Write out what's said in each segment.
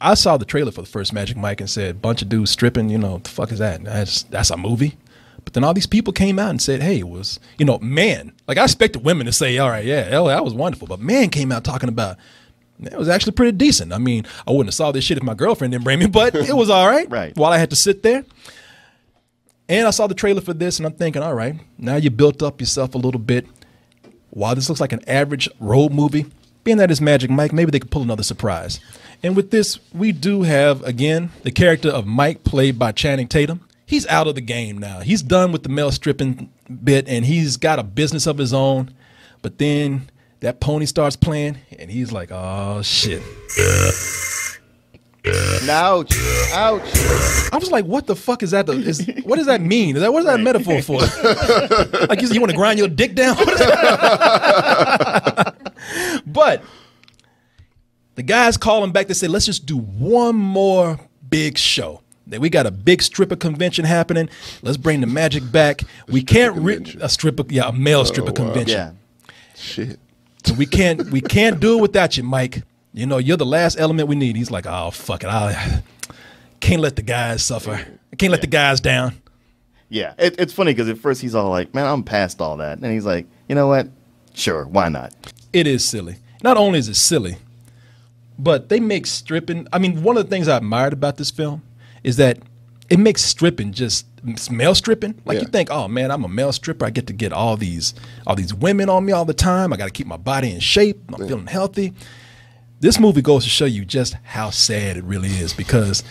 I saw the trailer for the first Magic Mike and said, bunch of dudes stripping, you know, what the fuck is that? That's a movie. But then all these people came out and said, hey, it was, you know, man. Like I expected women to say, all right, yeah, that was wonderful. But man came out talking about, it was actually pretty decent. I mean, I wouldn't have saw this shit if my girlfriend didn't bring me, but it was all right. Right. While I had to sit there. And I saw the trailer for this and I'm thinking, all right, now you built up yourself a little bit. While this looks like an average road movie, being that it's Magic Mike, maybe they could pull another surprise. And with this, we do have, again, the character of Mike played by Channing Tatum. He's out of the game now. He's done with the male stripping bit and he's got a business of his own. But then that pony starts playing and he's like, oh, shit. Ouch. Ouch. I was like, what the fuck is that? What does that mean? What is that metaphor for? Like you want to grind your dick down? But the guys call him back. They say, let's just do one more big show. We got a big stripper convention happening. Let's bring the magic back. We can't a male stripper convention. Yeah. Shit. So we can't do it without you, Mike. You know, you're the last element we need. He's like, oh, fuck it. I can't let the guys suffer. I can't let the guys down. Yeah. It's funny because at first he's all like, man, I'm past all that. And he's like, you know what? Sure, why not? It is silly. Not only is it silly, but they make stripping. I mean, one of the things I admired about this film is that it makes stripping just male stripping. Like you think, oh man, I'm a male stripper. I get to get all these women on me all the time. I got to keep my body in shape. I'm feeling healthy. This movie goes to show you just how sad it really is because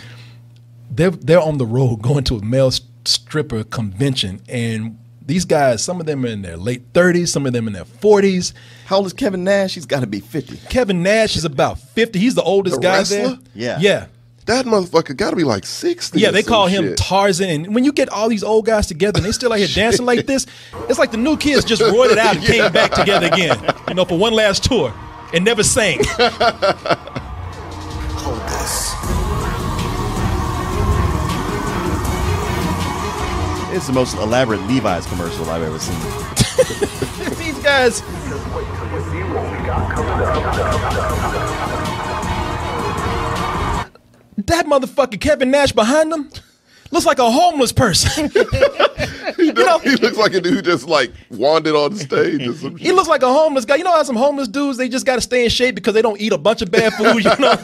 they're on the road going to a male stripper convention and these guys, some of them are in their late 30s, some of them in their 40s. How old is Kevin Nash? He's got to be 50. Kevin Nash is about 50. He's the oldest guy there. Yeah. Yeah. That motherfucker got to be like 60. Yeah, they call him Tarzan. And when you get all these old guys together and they still out here dancing like this, it's like the new kids just roared it out and came back together again, you know, for one last tour and never sang. Hold this. It's the most elaborate Levi's commercial I've ever seen. These guys. That motherfucker Kevin Nash behind them looks like a homeless person. He looks like a dude who just like wandered on the stage or some shit. He looks like a homeless guy. You know how some homeless dudes, they just got to stay in shape because they don't eat a bunch of bad food, you know?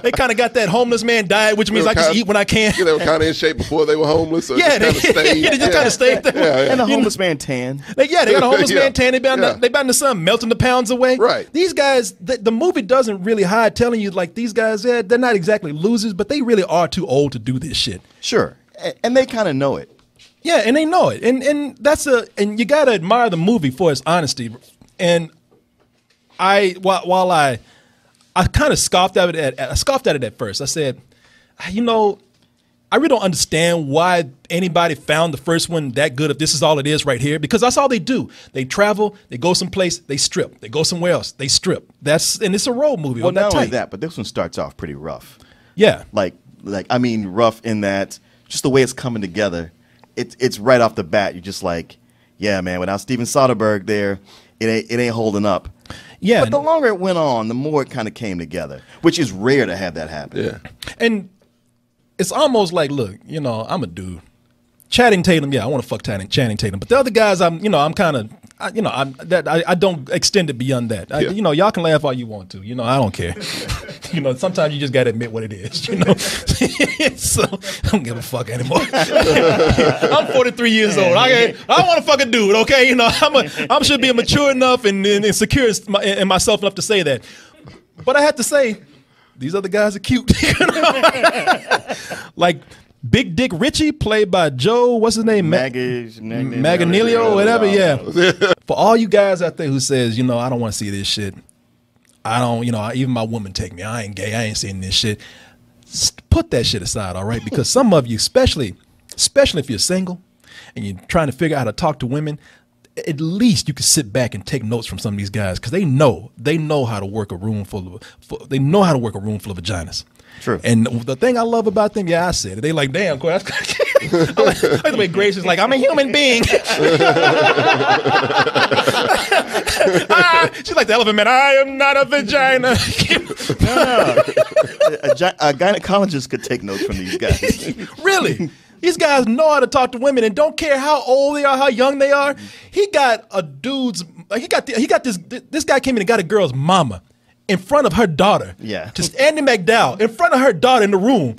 They kind of got that homeless man diet, which means I just eat when I can. They were kind of in shape before they were homeless. So yeah, they just kind of stayed there. Yeah. And a homeless man tan. They got a homeless man tan. They been in the sun melting the pounds away. Right. These guys, the movie doesn't really hide telling you like these guys, they're not exactly losers, but they really are too old to do this shit. Sure. And they kind of know it. Yeah, and they know it, and and you gotta admire the movie for its honesty. And while I kind of scoffed at it at first. I said, you know, I really don't understand why anybody found the first one that good if this is all it is right here, because that's all they do. They travel, they go someplace, they strip. They go somewhere else, they strip. And it's a road movie. Well, not only that, but this one starts off pretty rough. Yeah, like I mean, rough in that just the way it's coming together. It's right off the bat. You're just like, yeah, man. Without Steven Soderbergh there, it ain't holding up. Yeah, but the longer it went on, the more it kind of came together, which is rare to have that happen. Yeah, and it's almost like, look, you know, I'm a dude. Channing Tatum, yeah, I want to fuck Channing Tatum, but the other guys, I don't extend it beyond that. You know, y'all can laugh all you want to. You know, I don't care. You know, sometimes you just got to admit what it is, you know. So I don't give a fuck anymore. I'm 43 years old. I want to fuck a dude, okay? You know, I should be mature enough and secure in myself enough to say that. But I have to say, these other guys are cute. Like Big Dick Richie, played by Joe, what's his name? Manganiello, whatever, yeah. For all you guys out there who says, you know, I don't want to see this shit. I don't, you know, even my woman take me. I ain't gay. I ain't seeing this shit. Put that shit aside, all right? Because some of you, especially if you're single and you're trying to figure out how to talk to women, at least you can sit back and take notes from some of these guys because they know how to work a room full of vaginas. True. And the thing I love about them, yeah, I said it. They like, damn, Corey, that's I like the way Grace is like, I'm a human being. She's like the Elephant Man. I am not a vagina. No. A gynecologist could take notes from these guys. Really? These guys know how to talk to women and don't care how old they are, how young they are. He got a dude's. He got this guy came in and got a girl's mama in front of her daughter. Yeah. Just Andy McDowell in front of her daughter in the room.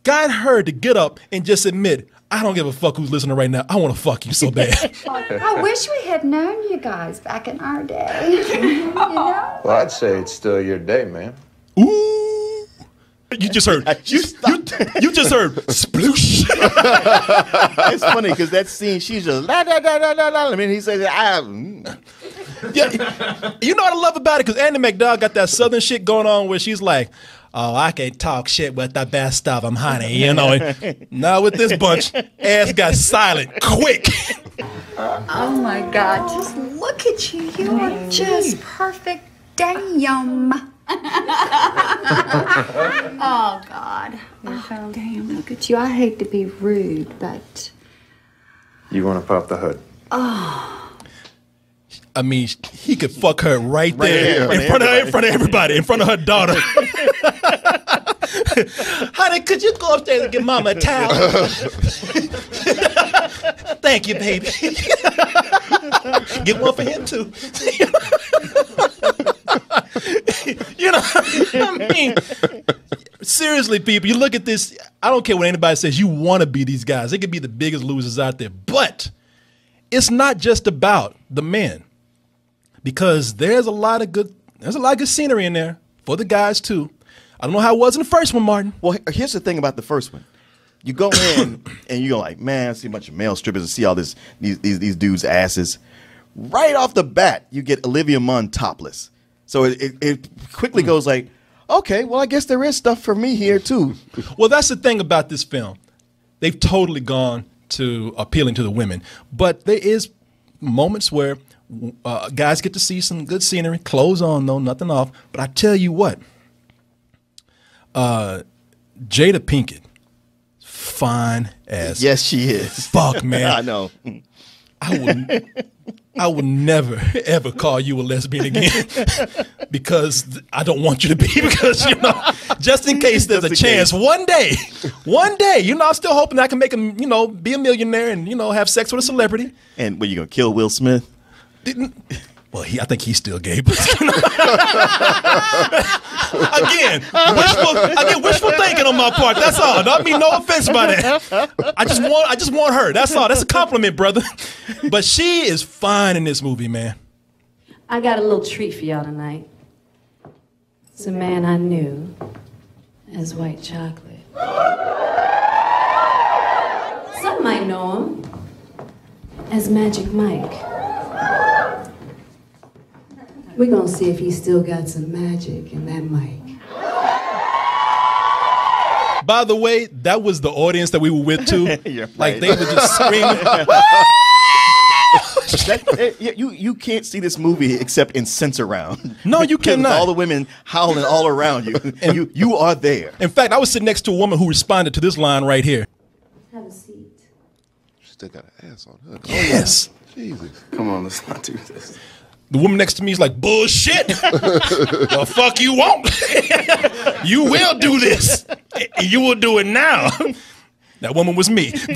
Got her to get up and just admit, I don't give a fuck who's listening right now. I want to fuck you so bad. I wish we had known you guys back in our day. You know? Well, I'd say it's still your day, man. Ooh. You just heard. You just heard sploosh. It's funny because that scene, she's just la la la la la la. I mean, he says, Yeah, you know what I love about it? Because Andy McDowell got that southern shit going on where she's like, oh, I can talk shit with the best of them, honey. You know, now with this bunch, ass got silent quick. Oh my God, just look at you. You are just perfect. Damn. Oh God. Oh, damn, look at you. I hate to be rude, but. You want to pop the hood? I mean, he could fuck her right there in front of everybody, in front of her daughter. Honey, could you go upstairs and give Mama a towel? Thank you, baby. Get one for him too. You know, I mean, seriously, people, you look at this. I don't care what anybody says. You want to be these guys. They could be the biggest losers out there, but it's not just about the men. Because there's a lot of good scenery in there for the guys too. I don't know how it was in the first one, Martin. well, here's the thing about the first one. You go in and you go like, man, I see a bunch of male strippers and see all these dudes' asses. Right off the bat, you get Olivia Munn topless. So it quickly goes like, okay, well, I guess there is stuff for me here too. Well, that's the thing about this film. They've totally gone to appealing to the women, but there is moments where guys get to see some good scenery, clothes on though, nothing off. But I tell you what, Jada Pinkett, fine as Yes, she is. fuck, man. I know. I would never ever call you a lesbian again because I don't want you to be, because you know, just in case there's a chance one day, you know, I'm still hoping I can make him, you know, be a millionaire and, you know, have sex with a celebrity. And what, you gonna kill Will Smith? Well, I think he's still gay. But again, wishful thinking on my part. That's all. Don't mean no offense by that. I just want her. That's all. That's a compliment, brother. But she is fine in this movie, man. I got a little treat for y'all tonight. It's a man I knew as white chocolate. Some might know him as Magic Mike. We're gonna see if he still got some magic in that mic. By the way, that was the audience that we were with too. You're Like right. they were just screaming. You can't see this movie except in sense around. No, you Because cannot. all the women howling all around you. You are there. In fact, I was sitting next to a woman who responded to this line right here. Have a seat. Still got an ass on her. Yes. Jesus. Come on, let's not do this. The woman next to me is like, bullshit. The fuck you won't. You will do this. You will do it now. That woman was me. That's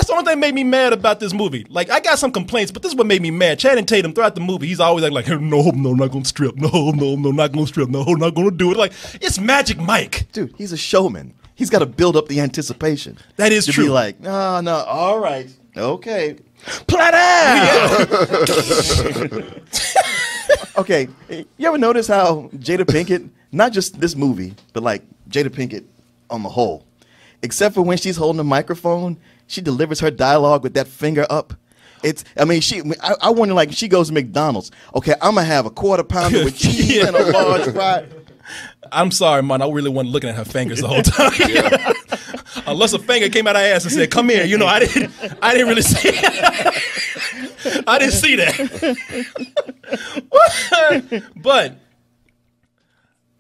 the only thing that made me mad about this movie. Like, I got some complaints, but this is what made me mad. Channing Tatum, throughout the movie, he's always like, no, not gonna strip. No, not gonna strip. No, not gonna do it. Like, it's Magic Mike. Dude, he's a showman. He's got to build up the anticipation. That is to true. Be like, no, all right, okay. Platter! Okay, you ever notice how Jada Pinkett, not just this movie, but like Jada Pinkett on the whole, except for when she's holding the microphone, she delivers her dialogue with that finger up. I wonder, like, she goes to McDonald's. Okay, I'm gonna have a quarter pounder with cheese Yeah. and a large fry. I'm sorry, man. I really wasn't looking at her fingers the whole time. Unless a finger came out of her ass and said, "Come here." You know, I didn't really see it. I didn't see that. But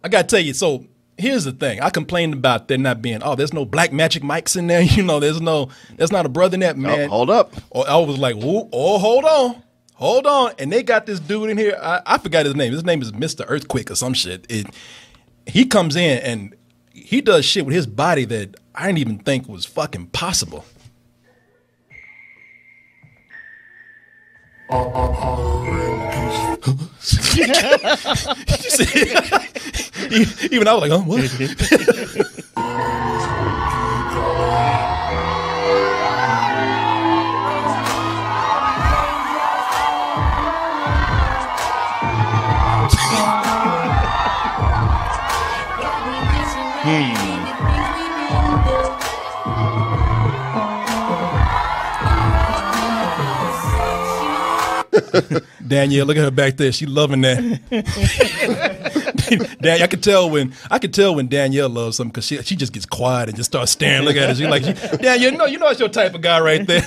I gotta tell you, so here's the thing. I complained about there not being, there's no black magic mics in there. You know, there's not a brother in that, man. Hold up. I was like, hold on. And they got this dude in here. I forgot his name. His name is Mr. Earthquake or some shit. He comes in and he does shit with his body that I didn't even think was fucking possible. Even I was like, what? Danielle, look at her back there. She loving that. I could tell when Danielle loves something because she just gets quiet and just starts staring. Look at her. Danielle, you know it's your type of guy right there.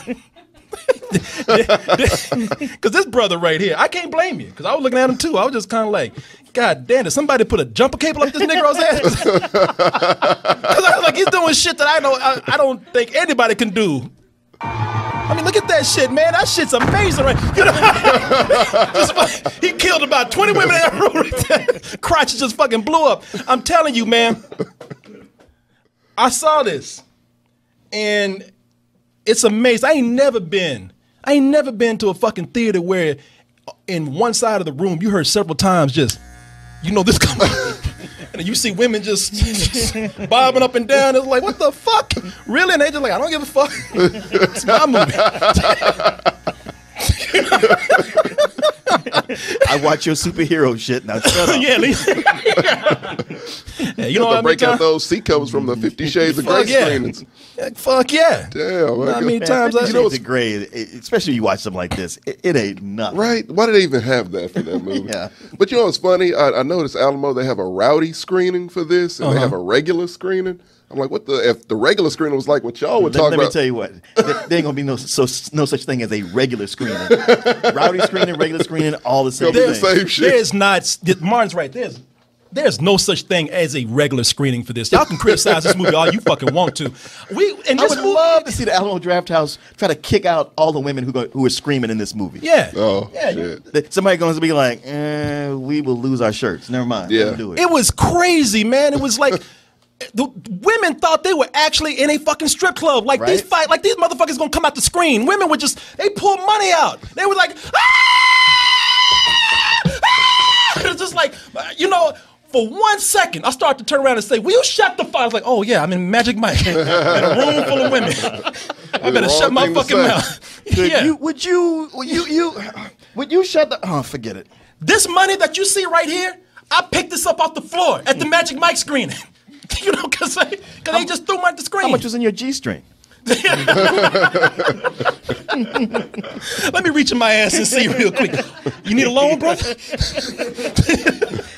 Because this brother right here, I can't blame you because I was looking at him too. I was just kind of like, God damn, did somebody put a jumper cable up this Negro's ass? Because I was like, he's doing shit that I don't think anybody can do. I mean, look at that shit, man. That shit's amazing, right? You know, he killed about 20 women in that room right there. Crotch just fucking blew up. I'm telling you, man. I saw this, and it's amazing. I ain't never been to a fucking theater where in one side of the room you heard several times just, you know, this coming. And you see women just bobbing up and down. It's like, what the fuck? Really? And they just like, I don't give a fuck. It's my movie. I watch your superhero shit now. Shut up. Yeah, you know what I mean? Break out those seat covers from the 50 Shades of Grey screenings. Fuck yeah. Damn. How many times you know, it's great, especially you watch something like this. It ain't nothing. Right? Why do they even have that for that movie? Yeah. But you know what's funny? I noticed Alamo, they have a rowdy screening for this, and they have a regular screening. I'm like, what the? If the regular screening was like what y'all were talking about. Let me tell you what. There ain't gonna be no such thing as a regular screening. Rowdy screening, regular screening, all the same thing. The same shit. There's not. Martin's right. There's no such thing as a regular screening for this. Y'all can criticize this movie all you fucking want to. I would love to see the Alamo Drafthouse try to kick out all the women who are screaming in this movie. Yeah. Oh, yeah. shit. Somebody going to be like, we will lose our shirts. Never mind. Yeah. Don't do it. It was crazy, man. It was like the women thought they were actually in a fucking strip club. Like these motherfuckers gonna come out the screen. Women were they pulled money out. They were like, It was just like, you know. For 1 second, I started to turn around and say, will you shut the fuck? I was like, oh yeah, I'm in Magic Mike. In a room full of women. I better shut my fucking mouth. Yeah. Would you shut the, forget it. This money that you see right here, I picked this up off the floor at the Magic Mike screening. You know, because they just threw me at the screen. How much was in your G-string? Let me reach in my ass and see real quick. You need a loan, brother?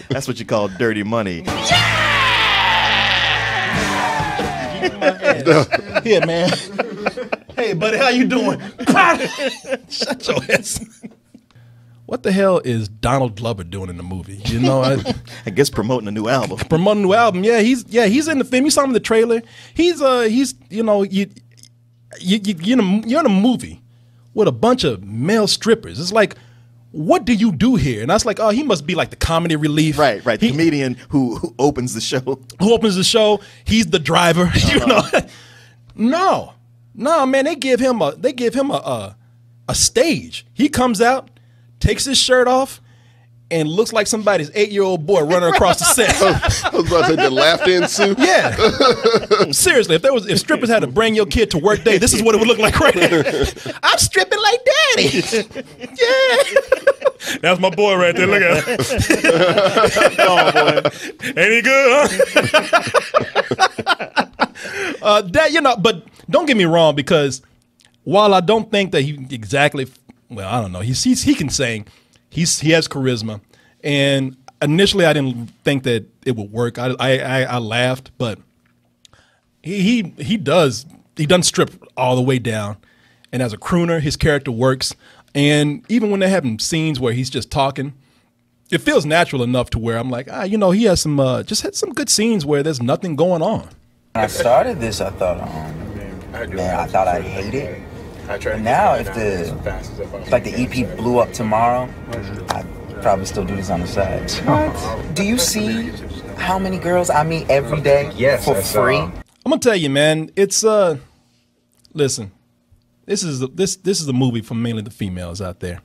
That's what you call dirty money. Here, man. Hey, buddy, how you doing? Shut your ass. What the hell is Donald Glover doing in the movie? You know, I guess promoting a new album. Promoting a new album. Yeah, he's in the film. You saw him in the trailer. He's you know, you're in a movie with a bunch of male strippers. It's like, what do you do here? And I was like, oh, he must be like the comedy relief. Right. The comedian who opens the show. Who opens the show. He's the driver. You know? No, man, they give him a stage. He comes out, takes his shirt off, and looks like somebody's 8-year-old boy running across the set. I was about to say the laughed-in suit. Yeah. Seriously, if strippers had to bring your kid to work day, this is what it would look like right here. I'm stripping like daddy. Yeah. That's my boy right there. Look at him. Oh, boy. Ain't he good, huh? But don't get me wrong, because while I don't think that he exactly, well, I don't know, he can sing. He has charisma, and initially I didn't think that it would work. I laughed, but he doesn't strip all the way down, and as a crooner, his character works. And even when they're having scenes where he's just talking, it feels natural enough to where I'm like, he has some just had some good scenes where there's nothing going on. When I started this, I thought, I thought I'd hate it. But now, if the EP blew up tomorrow, I'd probably still do this on the side. What? Do you see how many girls I meet every day for free? I'm gonna tell you, man. It's listen. This is a movie for mainly the females out there.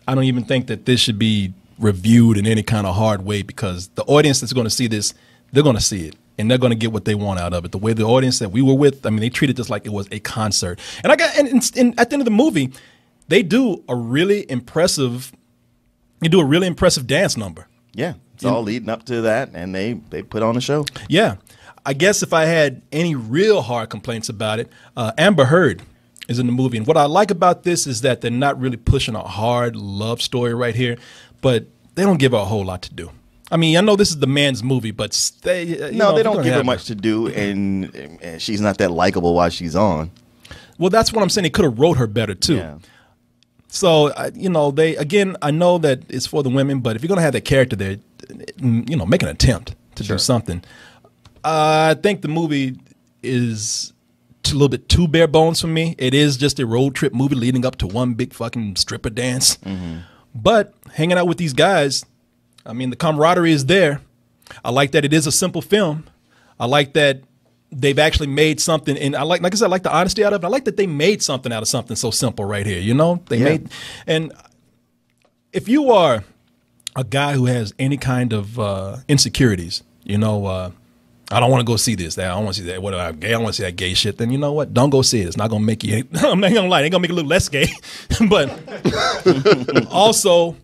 I don't even think that this should be reviewed in any kind of hard way, because the audience that's going to see this, they're going to see it and they're going to get what they want out of it. The way the audience that we were with, I mean, they treated this like it was a concert. And at the end of the movie, they do a really impressive dance number. Yeah, it's all leading up to that, and they put on a show. Yeah, I guess if I had any real hard complaints about it, Amber Heard is in the movie. And what I like about this is that they're not really pushing a hard love story right here, but they don't give her a whole lot to do. I mean, I know this is the man's movie, but they don't give her much to do, and she's not that likable while she's on. Well, that's what I'm saying. They could have wrote her better too. Yeah. So I know that it's for the women, but if you're gonna have that character there, make an attempt to do something. I think the movie is a little bit too bare bones for me. It is just a road trip movie leading up to one big fucking stripper dance. Mm-hmm. But hanging out with these guys, I mean, the camaraderie is there. I like that it is a simple film. I like that they've actually made something, and I like I said, I like the honesty out of it. I like that they made something out of something so simple right here. And if you are a guy who has any kind of insecurities, I don't want to go see this. I don't want to see that. What I'm gay? I don't want to see that gay shit. Then you know what? Don't go see it. It's not gonna make you. I'm not gonna lie. It ain't gonna make it a little less gay. But also,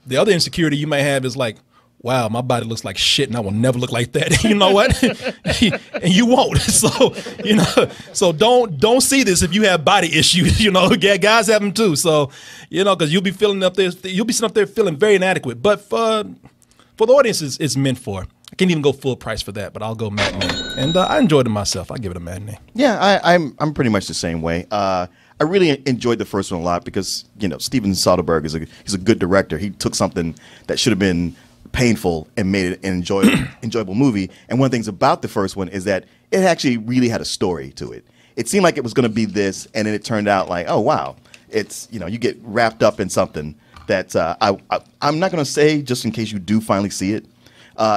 the other insecurity you may have is like, wow, my body looks like shit, and I will never look like that. You know what? And you won't. So don't see this if you have body issues. Guys have them too. So because you'll be sitting up there feeling very inadequate. But for the audience, it's meant for. I can't even go full price for that, but I'll go matinee. And I enjoyed it myself. I give it a matinee. Yeah, I'm pretty much the same way. I really enjoyed the first one a lot because Steven Soderbergh he's a good director. He took something that should have been painful and made it an enjoyable movie. And one of the things about the first one is that it actually really had a story to it. It seemed like it was going to be this, and then it turned out like, oh wow, it's you get wrapped up in something that I'm not going to say just in case you do finally see it.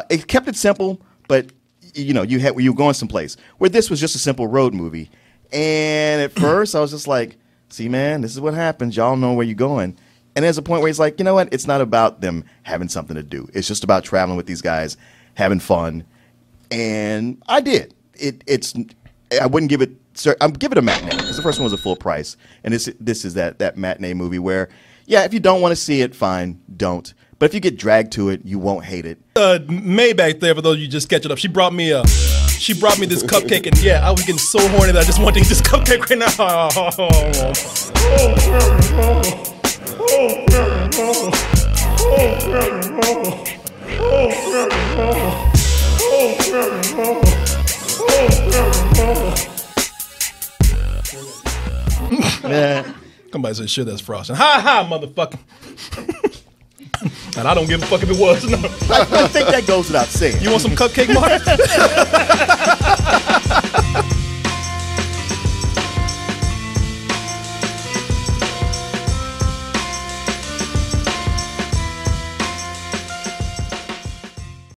It kept it simple, but you were going someplace. Where this was just a simple road movie, and at first I was just like, "See, man, this is what happens. Y'all know where you're going." And there's a point where it's like, you know what? It's not about them having something to do. It's just about traveling with these guys, having fun, and I did. I wouldn't give it. I'd give it a matinee because the first one was a full price, and this is that matinee movie where, yeah, if you don't want to see it, fine, don't. But if you get dragged to it, you won't hate it. May back there, for those of you just catching up, she brought me this cupcake, and yeah, I was getting so horny that I just wanted to eat this cupcake right now. Somebody said, "Sure, that's frosting." Ha ha, motherfucker. And I don't give a fuck if it was. No. I think that goes without saying. You want some cupcake, Mark?